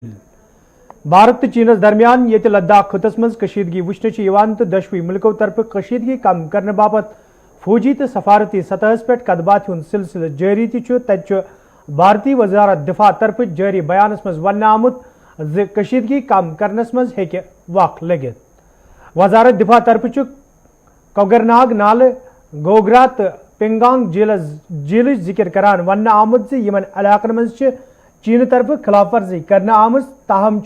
भारत तो चीनस दरमियान ये लद्दाख खत्स मज कशीदगी वुचन तो दशवी मुल्कों तरफ कशीदगी कम करने बाबत फौजी तो सफारती सतहस पे कदबात हुंद सिलसिल जारी तत भारतीय वजारत दिफा तरफ जारी बयानस मज वन आमुत ज कशीदगी कम करनस मज हेके वक्त लगित। वजारत दिफा तरफ कोगरनाग नाल गोगरा तो पेंगांग झील जिक्र करान वन आमुत यमन इलाकन मज चीन तरफ खिलाफ वर्जी करना आमज ताहम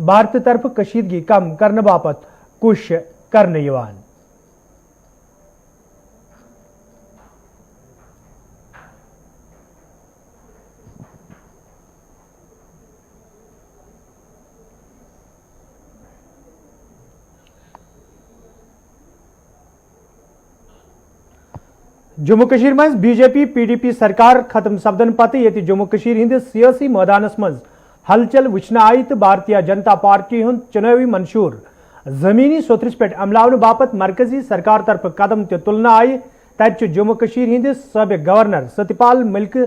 भारत तरफ कशीदगी कम करने बापत कोशिश करने यवान। जम्मू कशीर मज बीजेपी पीडीपी सरकार खत्म सपदन पत ये जम्मू कशीर हिंद सियासी मैदानस मज हलचल वुचन आई तो भारतीय जनता पार्टी हुंद चुनावी मंशूर जमीनी सोत्रस पे अमलावन बापत मरकजी सरकार तरफ कदम तुलन आई तत जम्मू कशीर हिंद सबक गवर्नर सत्यपाल मलिक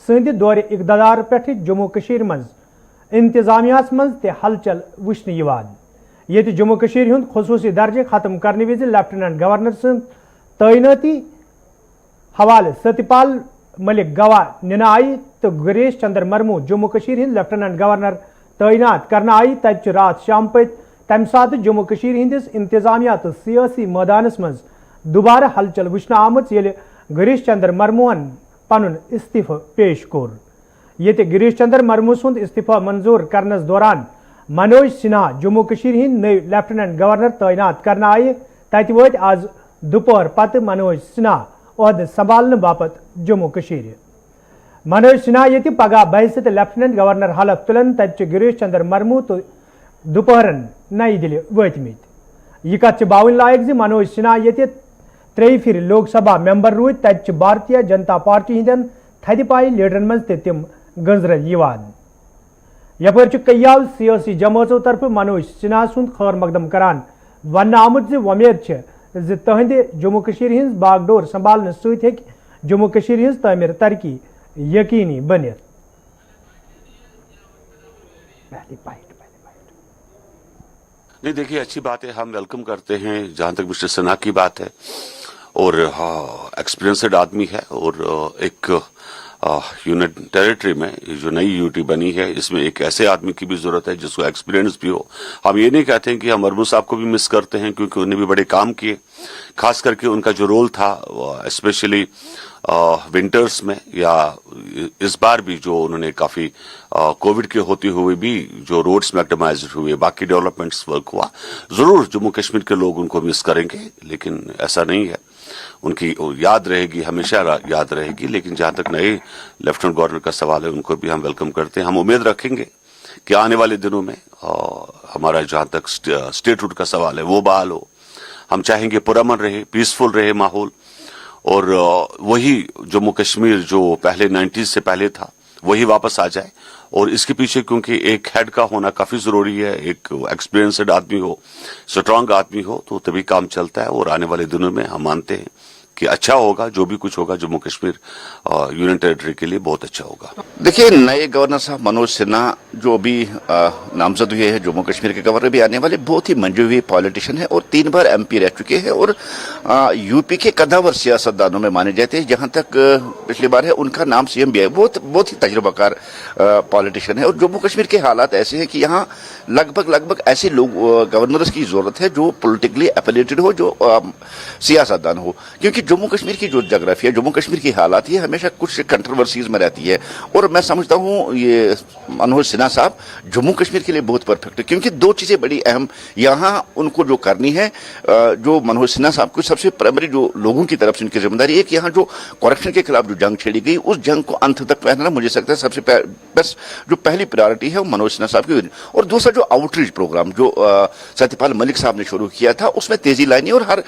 सद दौर इकतदार पे जम्मू कशीर मज इंतजामिया मज ते हलचल वुचन ये जम्मू कशीर हुंद खसूसी दर्जे खत्म करने विज लेफ्टिनेंट गवर्नर सद तैनाती हवाले सत्यपाल मलिक गवाह निना आई तो गिरीश चंद्र मर्मू जम्मू कशीर हिंद लेफ्टिनेंट गवर्नर तैनात करना आई तत रात शाम पत तम सात जम्मू कशीर हिंदिस इंतजामिया तो सियासी मैदानस मज दोबारा हलचल वुचन आमत ये गिरीश चंद्र मर्मुहन पनुन इस्तीफा पेश कोर ये गिरीश चंद्र मर्मू सुंद इस्तीफा मंजूर करनस दौरान मनोज सिन्हा जम्मू कशीर हिंद नई लेफ्टिनेंट गवर्नर तैनात करना आई तत वत आज दोपहर पत मनोज सिन्हा ओहद संभालने बापत जम्मू कशीर। मनोज सिन्हा ये पगह बहसित लेफ्टिनेंट गवर्नर हलफ तुलन तत गिरीश चंद्र मर्मू तो दोपहरन नई दिल्ली वतमित यह कत बावन लायक ज मनोज सिन्हा ये त्रे फिर लोकसभा मेंबर रूद तत भारतीय जनता पार्टी हिंदन थदपाई लीडरन मज तम गंजरन यपर कयाल सियासी जमातों तरफ मनोज सिन्हा सुंद खैर मकदम करान वन आमुत वमेद तहद जम्मू कशीर हिंद बागडोर संभालने सत जम्मू कशीर हिंद तमीर तरक्की यकीनी बनित। नहीं देखिए, अच्छी बात है, हम वेलकम करते हैं जहां तक मिस्टर सिन्हा की बात है और एक्सपीरियंसड आदमी है और एक यूनिट टेरिटरी में जो नई यूटी बनी है इसमें एक ऐसे आदमी की भी जरूरत है जिसको एक्सपीरियंस भी हो। हम ये नहीं कहते हैं कि हम मरमू साहब को भी मिस करते हैं क्योंकि उन्हें भी बड़े काम किए, खास करके उनका जो रोल था स्पेशली विंटर्स में या इस बार भी जो उन्होंने काफी कोविड के होते हुए भी जो रोड्स में ऑप्टिमाइज हुए, बाकी डेवलपमेंट्स वर्क हुआ, जरूर जम्मू कश्मीर के लोग उनको मिस करेंगे, लेकिन ऐसा नहीं है, उनकी याद रहेगी, हमेशा याद रहेगी। लेकिन जहां तक नए लेफ्टिनेंट गवर्नर का सवाल है उनको भी हम वेलकम करते हैं। हम उम्मीद रखेंगे कि आने वाले दिनों में हमारा जहां तक स्टेटहुड का सवाल है वो बहाल हो। हम चाहेंगे पुरअमन रहे, पीसफुल रहे माहौल और वही जम्मू कश्मीर जो पहले 90s से पहले था वही वापस आ जाए। और इसके पीछे क्योंकि एक हेड का होना काफी जरूरी है, एक एक्सपीरियंसड आदमी हो, स्ट्रांग आदमी हो, तो तभी काम चलता है। और आने वाले दिनों में हम मानते हैं कि अच्छा होगा, जो भी कुछ होगा जम्मू कश्मीर यूनियन टेरिटरी के लिए बहुत अच्छा होगा। देखिए, नए गवर्नर साहब मनोज सिन्हा जो अभी नामजद हुए हैं जम्मू कश्मीर के गवर्नर भी आने वाले, बहुत ही मंजू हुए पॉलिटिशियन है और 3 बार MP रह चुके हैं और यूपी के कद्दावर सियासतदानों में माने जाते हैं। जहां तक पिछली बार है उनका नाम CM भी है, बहुत ही तजुर्बाकार पॉलिटिशियन है। और जम्मू कश्मीर के हालात ऐसे हैं कि यहाँ लगभग ऐसे लोग गवर्नर्स की जरूरत है जो पोलिटिकली एफिलिएटेड हो, जो सियासतदान हो, क्योंकि जम्मू कश्मीर की जो जोग्राफी है, जम्मू कश्मीर की हालात, ये हमेशा कुछ कंट्रोवर्सीज में रहती है। और मैं समझता हूँ ये मनोज सिन्हा साहब जम्मू कश्मीर के लिए बहुत परफेक्ट है, क्योंकि 2 चीजें बड़ी अहम यहाँ उनको जो करनी है, जो मनोज सिन्हा साहब को सबसे प्राइमरी जो लोगों की तरफ से उनकी जिम्मेदारी, एक यहाँ जो करप्शन के खिलाफ जो जंग छेड़ी गई, उस जंग को अंत तक पहनना मुझे लगता है सबसे बेस्ट जो पहली प्रायोरिटी है वो मनोज सिन्हा साहब की। और दूसरा जो आउटरीच प्रोग्राम जो सत्यपाल मलिक साहब ने शुरू किया था, उसमें तेजी लानी और हर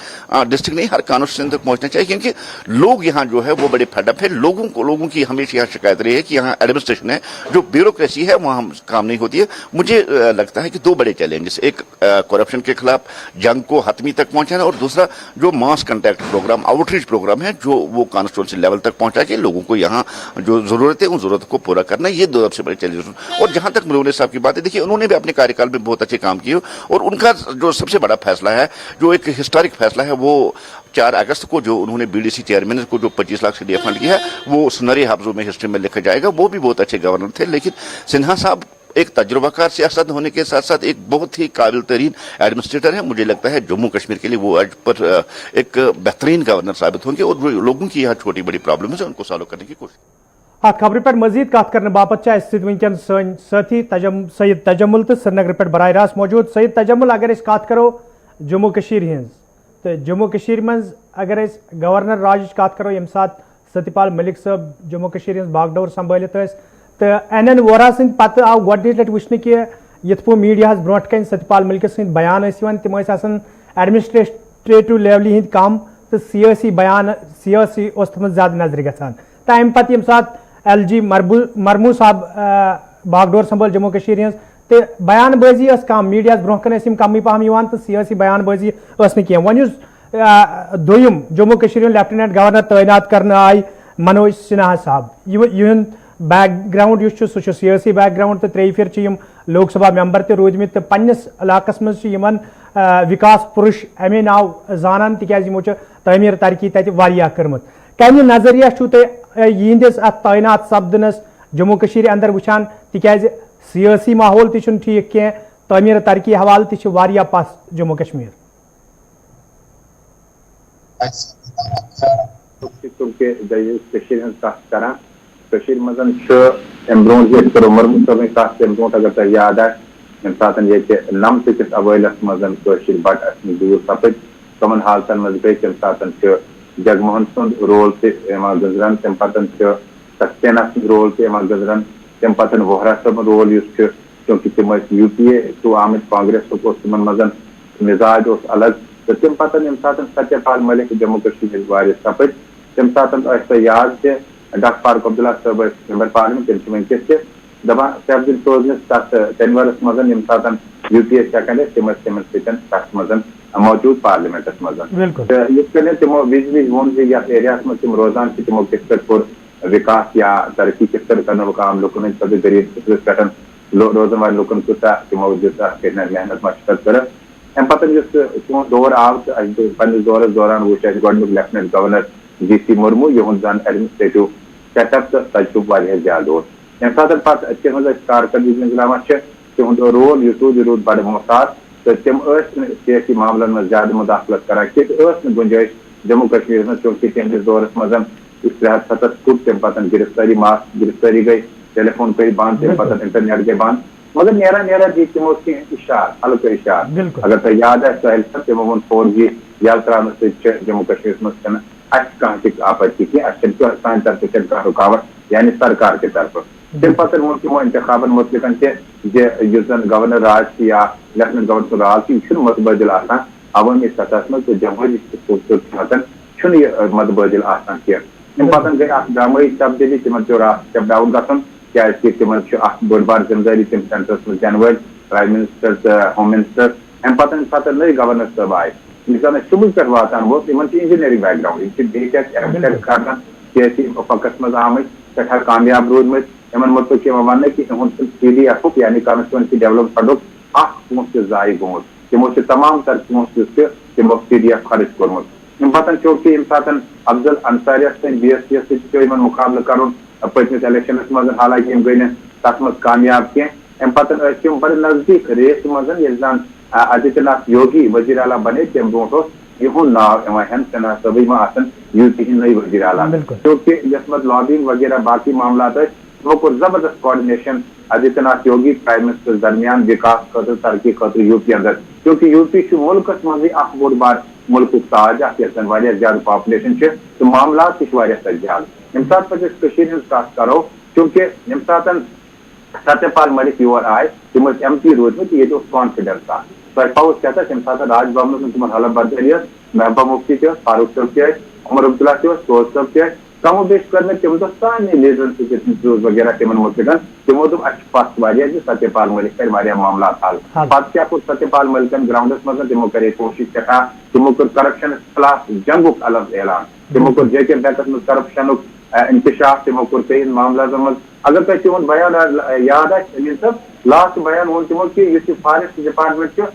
डिस्ट्रिक्ट नहीं, हर कॉन्स्टिट्यूएंसी तक पहुंचना सोचना चाहिए, क्योंकि लोग यहाँ जो है वो बड़े फेडअप है। लोगों की हमेशा यहाँ शिकायत रही है कि यहाँ एडमिनिस्ट्रेशन है, जो ब्यूरोक्रेसी है वहाँ काम नहीं होती है। मुझे लगता है कि दो बड़े चैलेंजेस, एक करप्शन के खिलाफ जंग को हतमी तक पहुंचाना, और दूसरा जो मास कंटैक्ट प्रोग्राम, आउटरीच प्रोग्राम है, जो वो कॉन्स्टिट्यूंसी लेवल तक पहुंचा के लोगों को यहाँ जो जरूरत है उन जरूरतों को पूरा करना, ये दो सबसे बड़े चैलेंजेस। और जहां तक मलोने साहब की बात है, देखिए उन्होंने भी अपने कार्यकाल में बहुत अच्छे काम किए, और उनका जो सबसे बड़ा फैसला है, जो एक हिस्टोरिक फैसला है, वो 4 अगस्त को जो उन्होंने बीडीसी चेयरमैन को जो 25 लाख से दिया फंड किया है, वो सुनहरे हफ्जों में हिस्ट्री में लिखा जाएगा। वो भी बहुत अच्छे गवर्नर थे। लेकिन सिन्हा साहब एक तजुर्बाकार सियासत होने के साथ साथ एक बहुत ही काबिल तरीन एडमिनिस्ट्रेटर है। मुझे लगता है जम्मू कश्मीर के लिए वो आज पर एक बेहतरीन गवर्नर साबित होंगे, और जो लोगों की यहाँ छोटी बड़ी प्रॉब्लम है उनको सॉल्व करने की कोशिश। अत खबर पे मजीद कत करने बापत वनकन साथी सैयद तजम्मुल तो श्रीनगर पे बराह रास्त मौजूद। सैयद तजम्मुल, अगर इस कत करो जम्मू कश्मीर हिंज, तो जम्मू कश्मीर मज अगर इस गवर्नर राज कत करो यम साथ सत्यपाल मलिक साहब जम्मू कश्मीर हिंज बागडोर संभालित तो एन वोरा सद पत आव गोडनीच लट वुचने कि यथ पो मीडिया ब्रोह कन सत्यपाल मलिक सद बयान तम एडमिनिस्ट्रेटिव लेवल हंद कम तो सियासी बयान सियासी तम ज्यादा नजर गसान। तो अम पे ये LG मरमू साहब बागडोर संभाल जम्मू कश्मीर हिंज तो बयानबाजी कम मीडिया ब्रोह कन कम पहम तो सियासी बयानबाजी वन दोयम जम्मू कश्मीर लेफ्टिनेंट गवर्नर तैनात करने आय मनोज सिन्हा साहब, यह बैकग्राउंड सह सियासी बैकग्राउंड तो 3 फिर लोकसभा मेंबर ते रूदमित पन्निस इलाकस मज विकास पुरुष अमे नाव जानान तिकाज तमीर तरक्की तत वारिया करमत। कम नजरिया यहंदिस तैनात सपदनस जम्मू कश्मीर अंदर वुचान तिकाज सियासी माहौल तह ठीक कह, तमीर तरक्की हवाल तह वारिया पस जम्मू कश्मीर। मजन ब्रोह करो मरमू सब कत ब्रोह अगर तुम याद आए यम सात ये 9 अवैलस मजन बट दूर सपद तमन हालतन मज गई तम सात जगमोहन सुंद रोल गुजरान, तम पतन सक्सेना रोल गुजरान, तम पतन वोहरा सब रोल चूंकि तम UPA थ्रू आमिद कांग्रेस तम मजन मिजाज अलग, तो तम पतन यम सात सत्यपाल मलिक जम्मू कश्मीर वार सपद तम सात याद डॉक्टर फारूक अब्दुल्ला साहब मेंबर पार्लियामेंट तम वनकस दपान सफदिल सोजनस तथ तनवरस मजन यम सात UPA सेकंड तम तथ मजन मौजूद पार्लियामेंटस मजन तमो विज विज वो एरिया में तम रोजान तमो किस कोर विकास या तरक्की किस कर काम लुकन सब गरीब पे रोजन वाले लुकन कूता तमो मेहनत मशक्कत कर। अम पे दौर आव तो पन्निस दौरस दौरान वो गोडनुक लेफ्टिनेंट गवर्नर GC मुर्मू यहद जन एडमिनिस्ट्रेटिव सेटअप तो तजुब वारिया ज्यादा ओस। यम सात पे कारकर्दगी इलावा तिहद रोल यूत रूद बड़ मोहतात, तो तम सियासी मामलन में ज्यादा मुदाखलत करान कि गुंजाइश जम्मू कश्मीर में, चूंकि तहदिस दौरस मजन 370 फुट तम पतन गिरफ्तारी गई, टेलीफोन पे बंद, तम पतन इंटरनेट के बंद, मगर नेरा दी तमो इशार हल्का इशार अगर तुम याद है सहल तमो वो 4G यल त्रान जम्मू कश्मीर में आपत्ति की सान तरफ कह रुकावट यानी सरकार के तरफ तम पे वो तमो इंतखाबन मुतलिकन जन गवर्नर राज या लेफ्टिनेंट गवर्नर राज मतबदिल अवामी सतह में, तो जमहूरी खूबसूरत मतबदिल कह पे गई ड्रामी तब्दीली तम रात स्टेप डाउन गन क्या तम बड़ बार जिम्मेदारी तम सेंटरस में दिन वे प्राइम मिनिस्टर होम मिनिस्टर। अम पे नई गवर्नर साहब आए जन शुरू पे वातान वो इन इंजीनियरिंग बैकग्राउंड कर सियासी फकस मज आमत सठा कामयाब रूदमत, इन मुतक वन कि CDF यानी कॉन्स्टिट्यूंसी डेवलप फंड पोस जाय गोमुत, तमो तमाम तर पोस तमो CDF खर्च कोर्मुत। अम पे चूंकि यम सात अफजल अंसारियस BSP इन मुकाबल कर पतमिस इलेक्शनस मज, हालांकि गई तथ मज कामयाब कह। अम पे बड़े नजदीक रेस मज जन आदित्यनाथ योगी वजीर आला बने तम ब्रोह यहद नाव हेन सिन्हा सब UP नई वजीर आला, क्योंकि यस मज लॉबिंग वगैरह बाकी मामला तमो कोर जबरदस्त coordination Adityanath Yogi prime minister दरमियान विकास खतर तरक्की खतर UP अंदर, क्योंकि UP मुल्कस मज बोड़ बार मुल्क ताज ज्यादा पॉपुलेशन तो मामला ज्यादा। यम सात पे करो चूंकि यम सात सत्यपाल मलिक योर आए तम MP रूदमत ये कॉन्फिडेंस पाउस क्या तम सात राज भवन तुम हल बर्दरी महबूबा मुफ्ती फारूक साहब उमर अब्दुल्ला सोज साहब कमो बेश कर तम दो सारे लीडर वगैरह तम मुतल तमो दोप पस सत्यपाल मलिक कर मामला हल पत् क्या सत्यपाल मलिकन ग्राउंडस मज तमो करे कोशिश सठा तमो कर करप्शन खिलाफ जंग अलग ऐलान तमो कर जे बैंकस मज करप्शन इंकशाफ तमो कर कई मामला मज अगर तुम तिहद बयान याद सब लास्ट बयान वो तमो कि फॉरेस्ट डिपार्टमेंट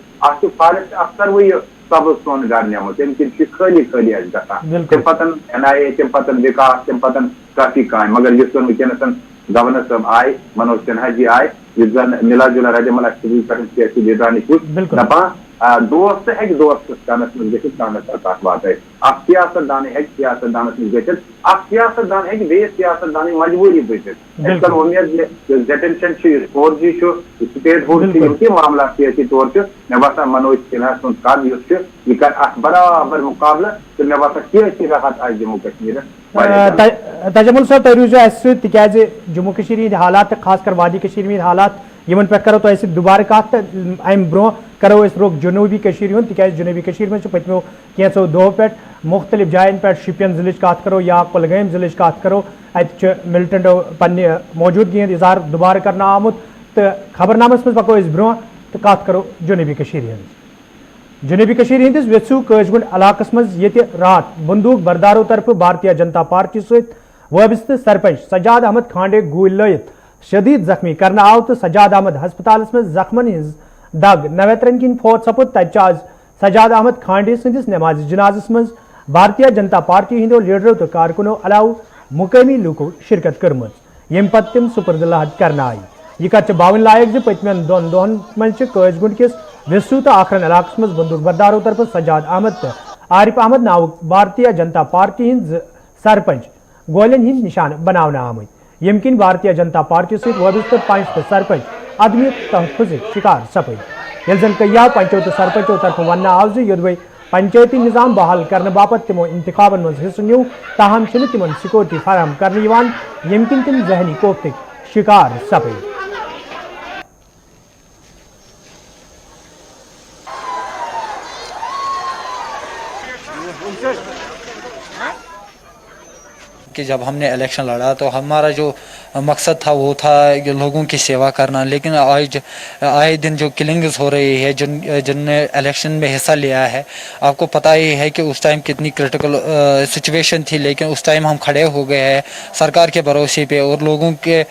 फॉरेस्ट अफसर वही सब सोन घर नमुत तम खाली खाली गसान तम पे NIA तम पे विकास तम पे काफी काम मगर वनकन गवर्नर साहब आए मनोज सिन्हा जी आए मिला जुला रजमल सियासी लीडरानी दपान दोस्त हेक दोस्त कानस मज गत बात है सियासतदान हेक सियासतदानस मज गत सियासतदान हेक बेस सियासतदान मजबूरी बचित उम्मीद टेंशन 4G स्टेट हुड मामला सियासी तौर मे बसान मनोज सिन्हा सुन कद यह कर बराबर मुकाबला तो मे बसान सियासी राहत आ जम्मू कश्मीर तजमुल साहब तुम रूजो तिकाज जम्मू कश्मीर हंद हालात खास कर वादी कश्मीर हंद हालात यमन पे करो तो दुबारा कत अम ब्रो करो रुख जनूबी कश्मीर हुंद तिकाज जनूबी कश्मीर में पतमो कैंसो दो पे मुख्तलिफ जायन पे शिपियन जिले कत करो या कुलगाम जिले कत करो अत मिलिटेंटो पन्ने मौजूदगी हंद इजहार दुबारा करना आमुत तो खबरनामस मज पको ब्रो तो कत करो जनूबी कश्मीर हंद जनूबी कश्मीर हंदिस वेसू कजगुंड इलाकस मज ये रात बंदूक बरदारों तरफ भारतीय जनता पार्टी सहित वाबस्त सरपंच सजाद अहमद खांडे गोली लयत शदीद जख्मी करना आव तो सजाद अहमद हस्पताल में जख्मन हज दग नवेत्रन किन फौत सपुद तज आज सजाद अहमद खांडे सदिस नमाज जनाजस मज भारतीय जनता पार्टी हिंदो लीडरों तो कारकुनों अलाव मुकामी लूको शिरकत कर्म यम पत तम सुपुर्द करना आई यह कत बावन लायक जो पतमन दोन दोहन मज कजगुंड किस विसू तो आखरन इलाकस मज बंदूक बरदारों तरफ सजाद अहमद तो आरिफ अहमद नाव भारतीय जनता पार्टी हिंद सरपंच गोलन हिंद निशान बनावना आमत यम किन भारतीय जनता पार्टी सहित वाबस्त पंच तो सरपंच अदमी तहफुज शिकार सपद ये जन कया पंचों तो सरपंचों तरफ वन आव योदवे पंचायती निज़ाम बहाल करने बापत तमो इंतखाबन मज हिस्स न्यू ताहम तिमन सिक्योरिटी फराहम करने यम किन तम जहनी कोफ्त शिकार सपद कि जब हमने इलेक्शन लड़ा तो हमारा जो मकसद था वो था लोगों की सेवा करना, लेकिन आज आए दिन जो किलिंग्स हो रही है जिनने इलेक्शन में हिस्सा लिया है, आपको पता ही है कि उस टाइम कितनी क्रिटिकल सिचुएशन थी, लेकिन उस टाइम हम खड़े हो गए हैं सरकार के भरोसे पे और लोगों के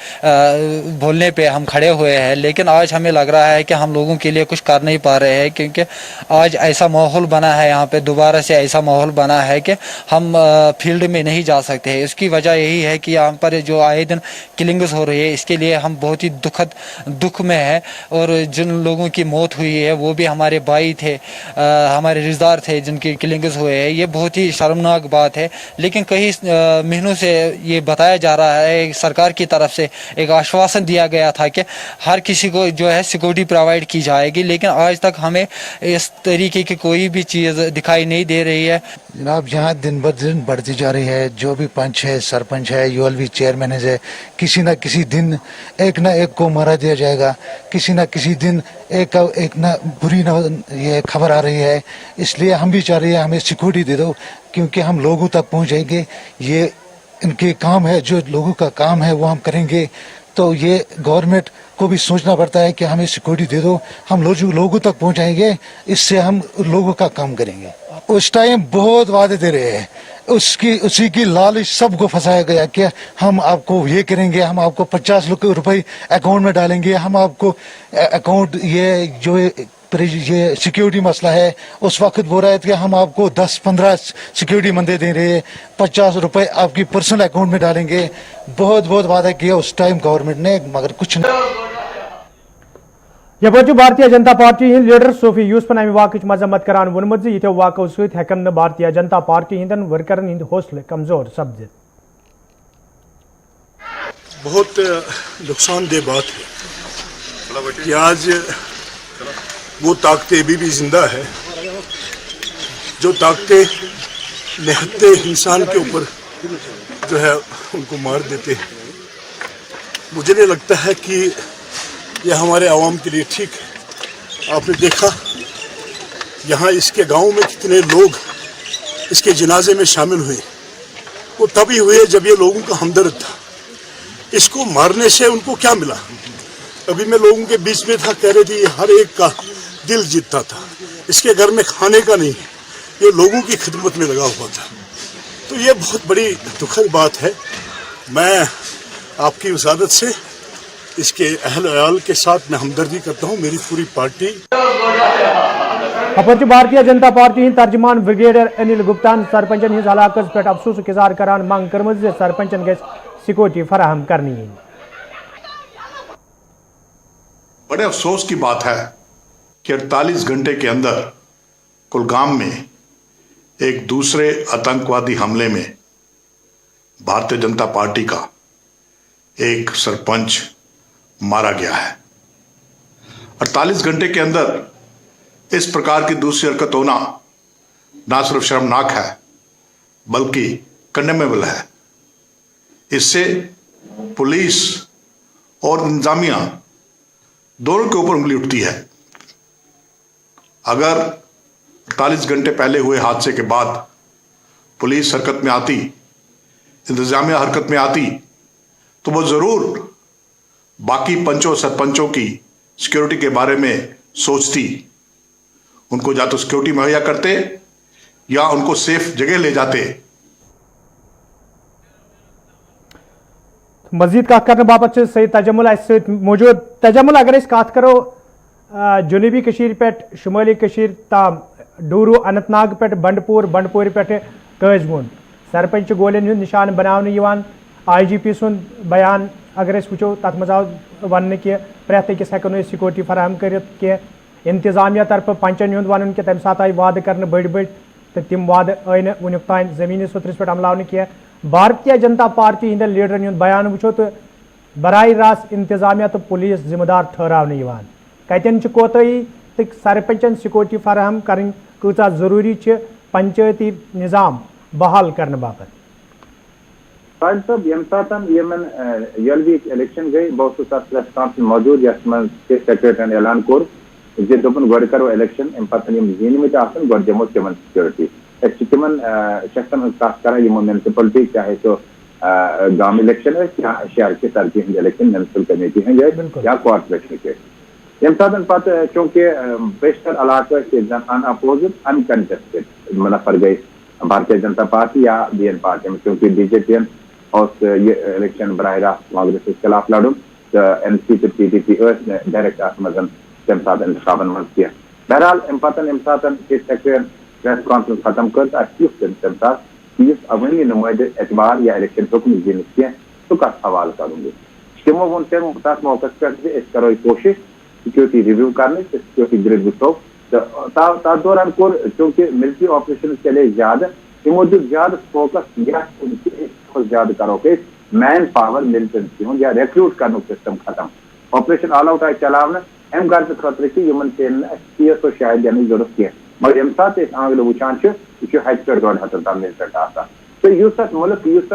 बोलने पे हम खड़े हुए हैं। लेकिन आज हमें लग रहा है कि हम लोगों के लिए कुछ कर नहीं पा रहे हैं, क्योंकि आज ऐसा माहौल बना है, यहाँ पे दोबारा से ऐसा माहौल बना है कि हम फील्ड में नहीं जा सकते हैं। इसकी वजह यही है कि यहाँ पर जो आए दिन किलिंग्स हो रही है, इसके लिए हम बहुत ही दुख में है। और जिन लोगों की मौत हुई है वो भी हमारे भाई थे, हमारे रिश्तेदार थे जिनके किलिंग्स हुए हैं। ये बहुत ही शर्मनाक बात है, लेकिन कई महीनों से ये बताया जा रहा है, सरकार की तरफ से एक आश्वासन दिया गया था कि हर किसी को जो है सिक्योरिटी प्रोवाइड की जाएगी, लेकिन आज तक हमें इस तरीके की कोई भी चीज़ दिखाई नहीं दे रही है। जनाब, यहाँ दिन ब दिन बढ़ती जा रही है। जो भी पंच है, सरपंच है, ULV चेयरमैन है, किसी न किसी दिन एक न एक को मारा दिया जाएगा, किसी न किसी दिन एक न बुरी न ये खबर आ रही है। इसलिए हम भी चाह रहे हैं हमें सिक्योरिटी दे दो, क्योंकि हम लोगों तक पहुँचेंगे। ये इनके काम है, जो लोगों का काम है वो हम करेंगे। तो ये गवर्नमेंट को भी सोचना पड़ता है कि हमें सिक्योरिटी दे दो, हम लोगों तक पहुंचाएंगे, इससे हम लोगों का काम करेंगे। उस टाइम बहुत वादे दे रहे हैं, उसी की लालच सबको फंसाया गया कि हम आपको ये करेंगे, हम आपको 50 लाख रुपए अकाउंट में डालेंगे, हम आपको अकाउंट ये सिक्योरिटी मसला है। उस वक्त बोल रहे थे कि हम आपको 10-15 सिक्योरिटी बंदे दे रहे हैं, 50 रुपए आपकी पर्सनल अकाउंट में डालेंगे। बहुत वादा किया उस टाइम गवर्नमेंट ने, मगर कुछ नहीं। यह Bharatiya Janata party Hind leader Sophie यूसफन अमि वाकच मजम्मत करान वोनमुत यथो वाको सहित हेकन भारतीय जनता पार्टी हिंदन वर्करन हिंद हौसले कमजोर सपदित। बहुत नुकसानदेह बात है कि आज वो ताकतें अभी भी जिंदा है, जो ताकतें निहत्ते इंसान के ऊपर जो है उनको मार देते हैं। मुझे नहीं लगता है कि यह हमारे आवाम के लिए ठीक है। आपने देखा यहाँ इसके गांव में कितने लोग इसके जनाजे में शामिल हुए, वो तभी हुए जब ये लोगों का हमदर्द था। इसको मारने से उनको क्या मिला? अभी मैं लोगों के बीच में था, कह रहे थे हर एक का दिल जीतता था, इसके घर में खाने का नहीं, ये लोगों की खिदमत में लगा हुआ था। तो ये बहुत बड़ी दुखद बात है। मैं आपकी वसादत से इसके अहल अयाल के साथ मैं हमदर्दी करता हूँ, मेरी पूरी पार्टी। अपर भारतीय जनता पार्टी हिंद तर्जमान ब्रिगेडियर अनिल गुप्तान सरपंचन हिंद हलाकत पे अफसोस इजहार करान मांग कर्म सरपंचन गैस सिक्योरिटी फराहम करनी। बड़े अफसोस की बात है कि 48 घंटे के अंदर कुलगाम में एक दूसरे आतंकवादी हमले में भारतीय जनता पार्टी का एक सरपंच मारा गया है। 48 घंटे के अंदर इस प्रकार की दूसरी हरकत होना ना सिर्फ शर्मनाक है बल्कि कंडेमेबल है। इससे पुलिस और इंतजामिया दोनों के ऊपर उंगली उठती है। अगर 48 घंटे पहले हुए हादसे के बाद पुलिस हरकत में आती, इंतजामिया हरकत में आती, तो वो जरूर बाकी पंचों सरपंचों की सिक्योरिटी के बारे में सोचती, उनको या तो सिक्योरिटी मुहैया करते या उनको सेफ जगह ले जाते। मजीद कत करने बाबत सईद तजमुल मौजूद। तजमुल, अगर इस कत करो जुनूबी कशीर पे शुमाली कशीर ताम डूरू अनंतनाग पे बंडपुर पे कजमुन सरपंच गोलियन हुंद निशान बनावन IGP सुन बयान अगर वो तथ मज आव वन कि प्रेत अकिस हेको सिक्योरिटी फराहम कर इंतजामिया तरफ पंचन हुंद वन कि तम सात आई वाद कर बड़ तो तम वाद आई वुक तान जमीनी सूत्रस पे अमलावन कह। भारतीय जनता पार्टी हिंद लीडरन हुंद बयान वो तो बराह रास्त इंतजामिया तो पुलिस जिम्मेदार ठहरावन कतन कोताही तो सरपंचन सिक्योरिटी फराहम कर कूचा जरूरी पंचायती निज़ाम बहाल करने बाबत। साहिब साहब यम सातन यमन यलवी इलेक्शन गई बहुत प्रेस कॉन्फ्रेंस मौजूद यस मन स्टेट सेक्रेटरी ऐलान कोर जे दोपन गड करो इलेक्शन एम पतन यम जीनमित आसन गड जमो तिमन सिक्योरिटी एस तिमन शख्सन खास करा यम म्युनिसिपलिटी चाहे तो गांव इलेक्शन है या शहर के तरक्की हिंद इलेक्शन म्युनिसिपल कमेटी है या कॉर्पोरेशन के यम सातन पत चूंकि बेशतर इलाका से अनअपोजिट अनकंटेस्टेड मुनफर गई भारतीय जनता पार्टी या BN पार्टी में, क्योंकि BJP और ये इलेक्शन बराह रास्त कांग्रेस के खिलाफ लड़ुन तो NC तो PDP डायरेक्ट आत्मजन तम साथ इंतखाबन मज किया। बहरहाल अम पतन यम सातन प्रेस कॉन्फ्रेंस खत्म कर तम साथ इस अवनी नुमाइंदे एतबार या इलेक्शन हुक्म जीन किया तो कत हवाल करूंगी तमो वो तथ मौके पे करो कोशिश सिक्योरिटी रिव्यू करने सिक्योरिटी ग्रिड वो तो दौरान कोर चूंकि मिलिट्री ऑपरेशन चले ज्यादा यमो ज्यादा फोकस ज्यादा करो कि मैन पावर मिलिटेंसी हूँ या रिक्रूट कर सिस्टम खत्म ऑपरेशन ऑल आउट आई चलावन अम गर्ज खतर कि PSO शायद दिन जरूरत कह मगर यम सात आंगल वुचान यह हज पे 1.5 तमीर पे तो युस मुल्क युस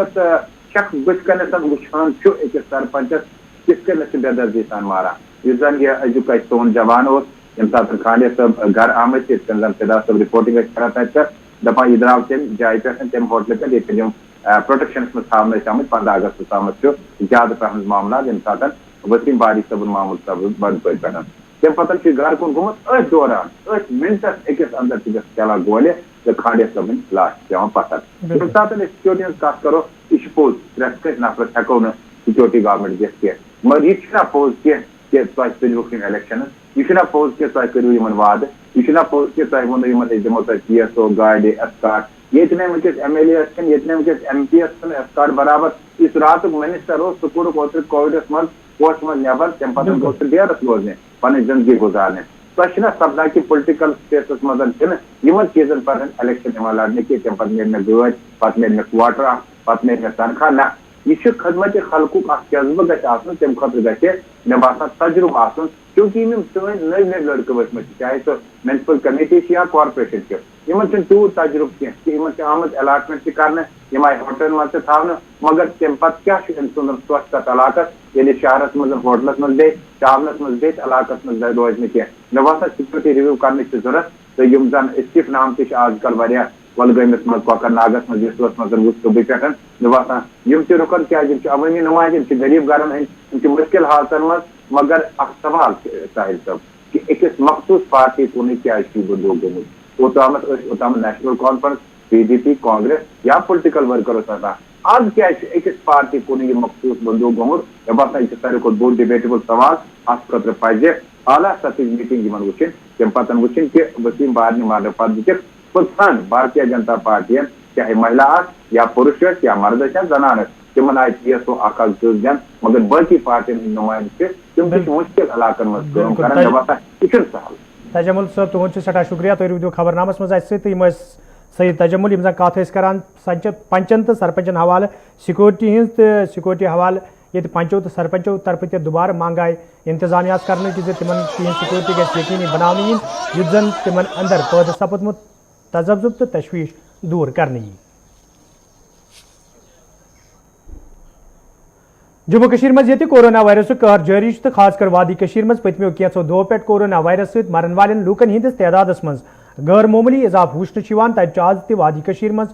शख्स बुथ कन वुचान अकिस सरपंचस किस कन बेदर्दी सान मारा इस जन यह अजुक सोन जवान यम सात खांडे सब घर आमद जन फिदा सब रिपोर्टिंग कर दपा यह द्राव तम जाय पे तम होटल पे ये प्रोटेक्शन में थावन आम 15 अगस्त तम ज्यादा पहन मामला यम सात वसीम बारी सबन मामूल सब बंदपुर पे तम पतन घर कुन गुमत अथ दौरान अथ मिनटस अकिस अंदर चला गोले तो खांडे सबन लाश पे पत्थर तम सात सिक्योरिटी कत करो यह पोज प्रेस नफरस हेको सिक्योरिटी गवर्नमेंट दिख कह मगर यह पोज कह तुक इलेक्शन यह पोज कह तुम करू इन वाद यह पोज कह तुम वो दिमो PSO गाड़ी एस्कार्ट ये वनकस MLA ये वनकस MP एस्कार्ट बराबर इस रात मिनिस्टर सह कोर कोविडस मज पोस्ट मज नबर तम पे गो डेरस रोजने पन जिंदगी गुजारने तो सपदा कि पोलिटिकल स्पेसस मजन इन चीजन पर इलेक्शन लड़ने की तम पे मिल मे गाड़ पे मिल मे क्वार्टर पे मिल मे तनख्वाह ना यह खदमत खलकुक जज्बह गम खतर गि मे बासान तजुर्ब आसन क्योंकि सन नई नई लड़के वसम चाहे सो म्युनिसिपल कमेटी या कॉर्पोरेशन इन तूत तजुर्ब कह आमद अलाटमेंट कर आई होटल मज थावन मगर तम पे क्या सोच तथ इलाकस ये शहरस मज होटलस मज टाउनस मज इलाकस मज रोजन कह मे बासान सिक्योरिटी रिव्यू कर जरूरत तो यम जन इस्तिफ नाम ते आजकल वारिया वलगमिस मज कोकर नागस मज विश्वस मज वुस्तुबी पे मे बासान यम ते रुकन क्या अवामी नुमाइंद यम गरीब गरन हंद मुश्किल हालतन मज मगर अख सवाल साहिल साहब कि अकिस मखसूस पार्टी कुन क्या बंदूक गोमुत ओतम नेशनल कॉन्फ्रेंस PDP कांग्रेस या पोलिटिकल वर्कर्स आज क्या अकिस पार्टी कुन यह मखसूस बंदूक गोमुत मे बासान यह सारे बोड़ डिबेटेबल सवाल अत खतर पज आला सतह मीटिंग वुचन तम पतन वुचन कि वसीम बारनी मार पद पुथान भारतीय जनता पार्टी चाहे महिला या पुरुष या मर्द जनान तिमन आय PSO दिन मगर बाकी पार्टियन नुमाइंद तम मुश्किल इलाकन मज कर सहल तजमुल साहब तुहद सठा शुक्रिया तुम रूदो खबरनामस मज सईद तजमुल यम कत करान पंचन तो सरपंचन हवाले सिक्योरिटी हज तो सिक्योरिटी हवाले ये पंचों तो सरपंचों तरफ दोबारा मांग आए इंतजामिया कर तिमन सिक्योरिटी गि यकीनी बनाने युद्ध जन तिमन अंदर पैदा सपदमुत तजब्जुब तो तशवीश दूर करने जम्मू कश्मीर मज ये कोरोना वायरस कहर जारी तो खासकर वादी कश्मीर मज पतमो कैंसो दो पे कोरोना वायरस सहित मरन वाले लूकन हंदिस तादाद मज गैर मामूली इजाफ वुचन तब आज तक वादी कश्मीर मज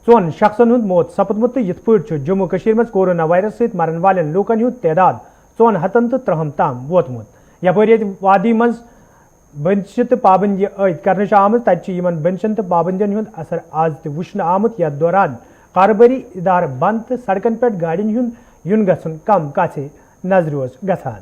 4 शख्सन हूं मौत सपदमुत यथ पे जम्मू कश्मीर मज कोरोना वायरस सहित मरन वाले लूकन हूं तादाद 430 ताम वोतमुत यपर वादी मज बंदिश तो पाबंदी आयद कर आमत तब बंदिशन तो पाबंदियन हूं असर आज तक वुचन आमुत यथ दौरान कारोबारी इदार बंद तो सड़कन पे गाड़िन हूं युन गसन कम कथ नजर गसान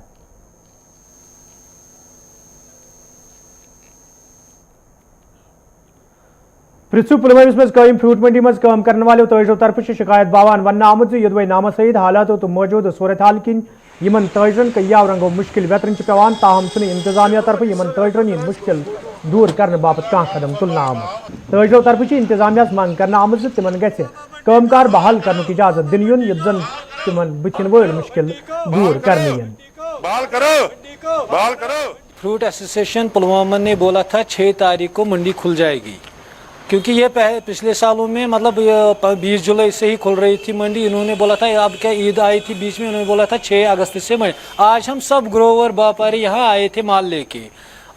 पृथ्वी पुलवामिस मज कायम फ्रूट मंडी मज काम करने वाले तजरों तरफ शिकायत बावान वन आमुत युदवै नाम सईद हालातों तो मौजूद सूरत हाल किन यमन तजरन कयाव रंगो मुश्किल वेतरन पेवान ताहम इंतजामिया तरफ यमन तजरन इन मुश्किल दूर करने बाबत कह कदम तुलना आमुत तजरों तरफ इंतजामिया मंग कर आमुत तिमन गि कामकार बहाल करने की इजाजत दिन युन युद्ध जन तिमन बुथिन वल मुश्किल दूर करने फ्रूट एसोसिएशन पुलवामा ने बोला था 6 तारीख को मंडी खुल जाएगी, क्योंकि ये पिछले सालों में मतलब 20 जुलाई से ही खुल रही थी मंडी। इन्होंने बोला था अब क्या ईद आई थी बीच में, उन्होंने बोला था 6 अगस्त से मंडी। आज हम सब ग्रोवर व्यापारी यहाँ आए थे माल लेके।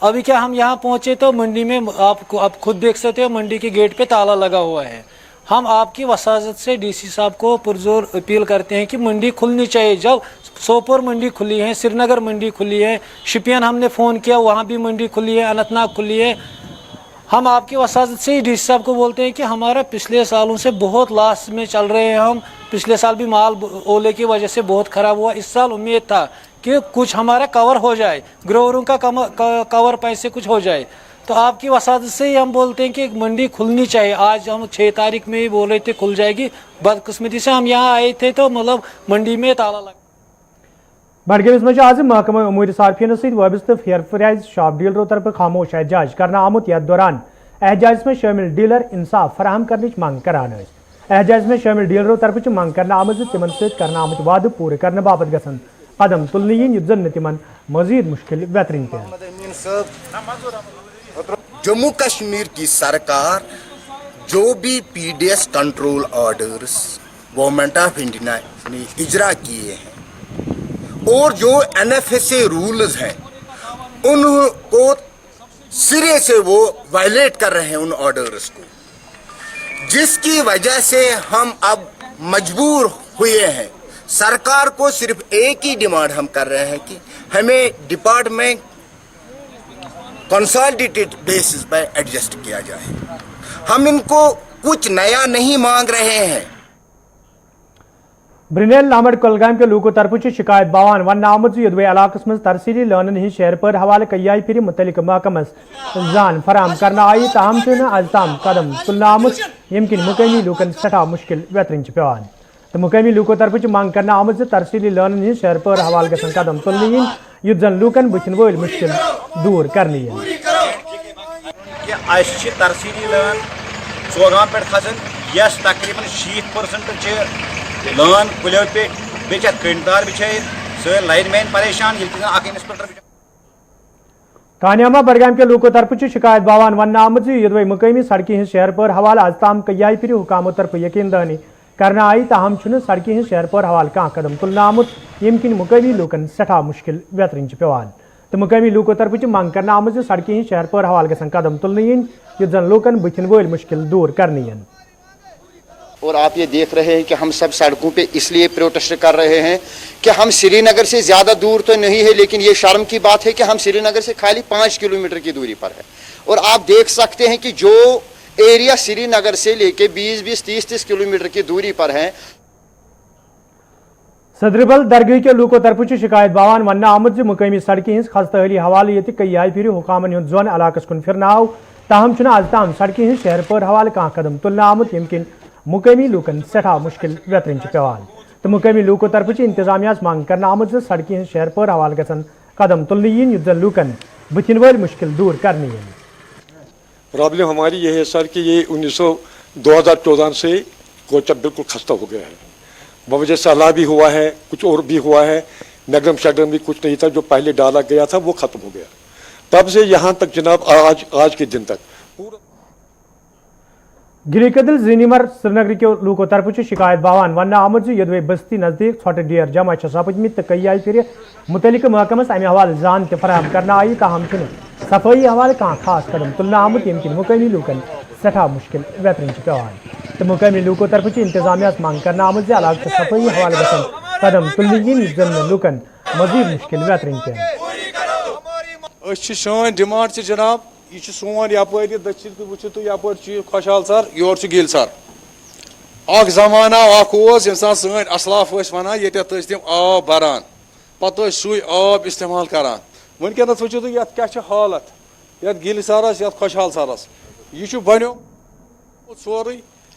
अभी क्या हम यहाँ पहुँचे तो मंडी में आप खुद देख सकते हो मंडी के गेट पे ताला लगा हुआ है। हम आपकी वसाजत से DC साहब को पुरजोर अपील करते हैं कि मंडी खुलनी चाहिए। जब सोपोर मंडी खुली है, श्रीनगर मंडी खुली है, शिपियन हमने फ़ोन किया वहाँ भी मंडी खुली है, अनंतनाग खुली है। हम आपकी वसाजत से ही DC साहब को बोलते हैं कि हमारा पिछले सालों से बहुत लॉस में चल रहे हैं हम। पिछले साल भी माल ओले की वजह से बहुत ख़राब हुआ। इस साल उम्मीद था कि कुछ हमारा कवर हो जाए, ग्रोवरों का कवर पैसे कुछ हो जाए। तो आपकी वसादत से ही हम बोलते हैं कि मंडी खुलनी चाहिए। आज हम 6 तारीख में ही बोल रहे थे खुल जाएगी, बदकिस्मती से हम यहाँ आए थे तो मतलब मंडी में ताला लगा। बडगमिस मज आज महकमा उमूर सार्फियन सहित वाबस्त फेयर प्राइस शॉप डीलरों तरफ खामोश एहतजाज करना आमुत। यथ दौरान एहतजाज में शामिल डीलर इंसाफ फराहम करने मांग करान। एहतजाज में शामिल डीलरों तरफ मांग करना आमुत तिमन सहित करना आमुत वादे पूरे करने बाबत गसन कदम तुलने युद्ध जन तिमन मजीद मुश्किल बेहतरीन जम्मू कश्मीर की सरकार जो भी PDS control orders government of India ने इजरा किए हैं और जो NFSA रूल्स हैं उनको सिरे से वो वायलेट कर रहे हैं उन ऑर्डर्स को, जिसकी वजह से हम अब मजबूर हुए हैं। सरकार को सिर्फ एक ही डिमांड हम कर रहे हैं कि हमें डिपार्टमेंट कंसोलिडेटेड बेसिस पर एडजस्ट किया जाए। हम इनको कुछ नया नहीं मांग रहे हैं। ब्रिनेल नामड कुलगाम के लोगों तरफ शिकायत बावान वन आमुत युदवे इलाकस मज तरसीली लानन हिंद शहर पर हवाले कई फिर मुतलिक महकमस जान फराम करना आई ताहम आज ताम कदम तुलना आमुत यमकिन मुकामी लूकन सठा मुश्किल बेहतरीन पेवान। तो मुकामी लूकों तरफ मांग करना आमुत तरसीली लानन हिंद शहर पर हवाल गसन कदम तुलने युद्ध जन लूकन बुथिन वल मुश्किल दूर करने तरसीली लान चौगाम पे खसन यस तकरीबन 60% लान कुलियों पे बेच कंटार बिछे सर लाइनमैन परेशान इंस्पेक्टर। कान्यामा बडगाम के लोगों तरफ शिकायत बावान वन आमुत युदवे मुकामी सड़की हिंद शहर पर हवाल आज ताम कई फिर हुकामों तरफ यकीन दहानी करना आई ताहम सड़की हिंद शहर पर हवाल कह कदम तुलना आमुत यमकिन मुकामी लूकन सठा मुश्किल बेहतरीन पेवान। तो मुकामी लूको तरफ मांग करना आमज सड़कें हज शहर पर हवाल गसन कदम तुलने इन युत जन लोकन बुथिन वोल मुश्किल दूर करनी इन। और आप ये देख रहे हैं कि हम सब सड़कों पे इसलिए प्रोटेस्ट कर रहे हैं कि हम श्रीनगर से ज़्यादा दूर तो नहीं है, लेकिन ये शर्म की बात है कि हम श्रीनगर से खाली 5 किलोमीटर की दूरी पर है। और आप देख सकते हैं कि जो एरिया श्रीनगर से लेके 20-20, 30-30 किलोमीटर की दूरी पर है। सदरबल दरगाह के लूको तरफ शिकायत बावान वन आमद मुकामी सड़कें हज खस्ताली हवाले ये कई आय फिर हुकामन हुंद जोन इलाकस कुन फिरना आव, ताहम आज ताम सड़कें हज शहर पर हवाले कह कदम तुलना आमद यमकिन मुकामी लूकन सठा मुश्किल वेतरन पेवान। तो मुकामी लूको तरफ इंतजामिया मांग करना आमद सड़कें हज शहर पर हवाले गसन कदम तुलने युत जन लूकन बुथिन वल मुश्किल दूर करनी है। प्रॉब्लम हमारी ये है सर कि ये 2014 से कोचा बिल्कुल खस्ता हो गया है, बवजह सैलाब भी हुआ है, कुछ और भी हुआ है, नगरम शगरम भी कुछ नहीं था, जो पहले डाला गया था वो खत्म हो गया। तब से यहाँ तक जनाब आज के दिन तक पूरा गिरिकदिल जीनीमर श्रीनगर के लूको तरफ शिकायत बावान वन आमद यदवे बस्ती नजदीक छोट डियर जमा सपदमित तो कई आय फिर मुतलिक महकमस अमे हवाले जान फराहम करना आई, ताहम सफाई हवाले कह खास कदम तुलना आमद यमकिन मुकामी लूकन सठा मुश्किल वेतरन पेवान। तो मुकामी लूको तरफ इंतजामिया मांग करना आमद इलाक सफाई हवाले गसन कदम तुलने जन लूकन मजीद मुश्किल वेतरन पे डिमांड से जनाब यह सोन यपर दक्षिण तो वो यपर खुशहाल सर योर गिल सर अख जमाना सन असलाफ वन ये तम आब बरान पे सू आब इस्तेमाल करान वनकस वो ये क्या हालत ये गिल सरस ये खुशहाल सरस यह बनो सोरे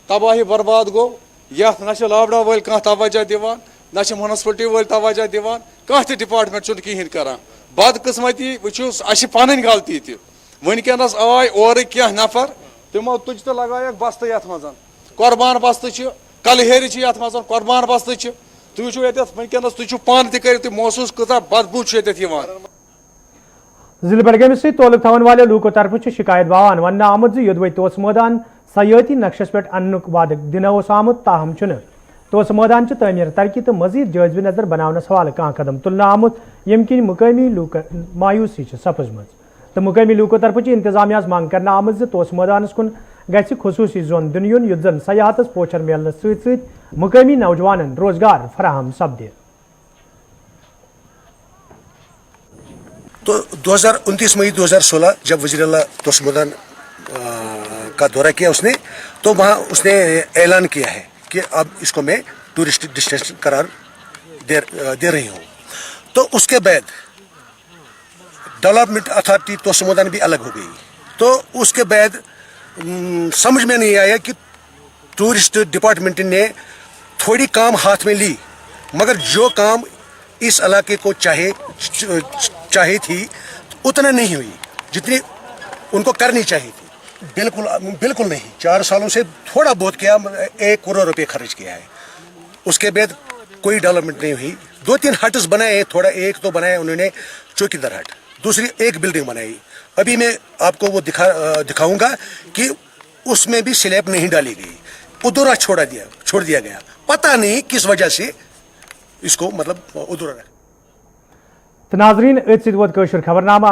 तबाही बर्बाद गो ये ना लाबड़ा वाल कह तवज्जो दिवान ना म्यूनसिपलिटी वाल तवज्जो दिवान कह डिपार्टमेंट कहें करान बदकिस्मती वो पन गलती त वनकस आय और क्या नफर तमो तुज तो लगाया बस्त ये मज कुर्बान बस्त कलहेर ये मज कुर्बान बस्त तुम वनकस तुम पान तक महसूस कता बदबू जिले बडगाम से तोलक थवन वाले लूको तरफ शिकायत बावान वन आमद योदवे तोस मैदान सयाती नक्शस पे अन्नुक वादक दिन आमुत, ताहम तोस मैदान तमीर तरक्की तो मजीद जायज नजर बनावनस हवाले कह कदम तुलना आमुत यमकिन मुकामी लूक मायूसी सपजम। तो मुकामी लूको तरफ इंतजामिया मांग करना आमद तोस मैदानस कुन गछ खुसूसी जोन दिन युन युत जन सयाहतस पोचर मेलने सत मुकामी नौजवानन रोजगार फराहम सपदे। तो 29 मई 2016 जब वज़ीर-ए-आला तोस मैदान का दौरा किया उसने, तो वहाँ उसने ऐलान किया है कि अब इसको मैं टूरिस्ट डेस्टिनेशन करार दे रही हूँ। तो उसके बाद डेवलपमेंट अथॉरिटी तोस मैदान भी अलग हो गई। तो उसके बाद समझ में नहीं आया कि टूरिस्ट डिपार्टमेंट ने थोड़ी काम हाथ में ली, मगर जो काम इस इलाके को चाहिए थी उतना नहीं हुई जितनी उनको करनी चाहिए थी। बिल्कुल नहीं। 4 सालों से थोड़ा बहुत किया, 1 करोड़ रुपए खर्च किया है, उसके बाद कोई डेवलपमेंट नहीं हुई। 2-3 हट्स बनाए, थोड़ा एक तो बनाया उन्होंने चौकीदार हट, दूसरी एक बिल्डिंग बनाई। अभी मैं आपको वो दिखाऊंगा कि उसमें भी स्लैब नहीं डाली गई, अधूरा छोड़ दिया गया। पता नहीं किस वजह से इसको मतलब अधूरा रखा। नाजरीन खबरनामा